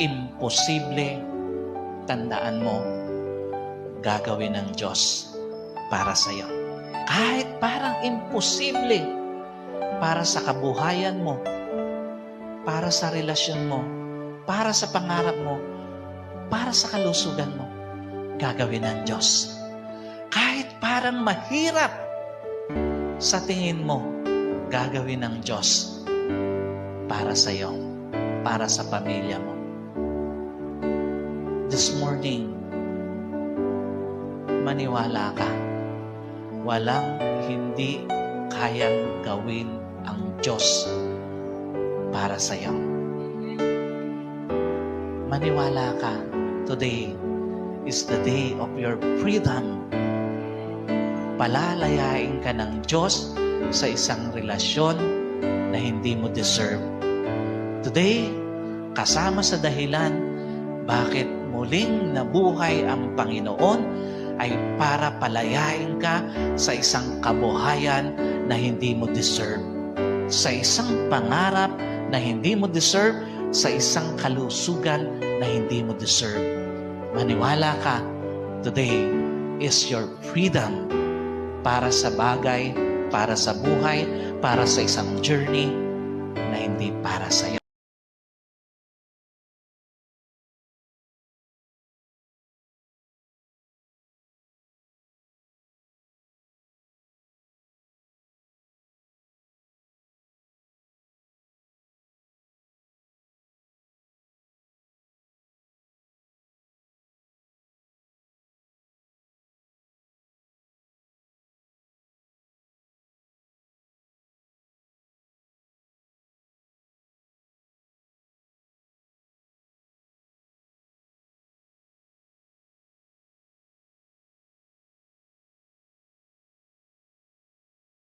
imposible, tandaan mo, gagawin ng Diyos para sa iyo. Kahit parang imposible para sa kabuhayan mo, para sa relasyon mo, para sa pangarap mo, para sa kalusugan mo, gagawin ng Diyos. Kahit parang mahirap sa tingin mo, gagawin ng Diyos para sa iyo, para sa pamilya mo. This morning, maniwala ka. Walang hindi kayang gawin ang Diyos para sa iyo. Maniwala ka. Today is the day of your freedom. Palalayain ka ng Diyos sa isang relasyon na hindi mo deserve. Today, kasama sa dahilan bakit muling nabuhay ang Panginoon ay para palayain ka sa isang kabuhayan na hindi mo deserve, sa isang pangarap na hindi mo deserve, sa isang kalusugan na hindi mo deserve. Maniwala ka, today is your freedom para sa bagay, para sa buhay, para sa isang journey na hindi para sa iyo.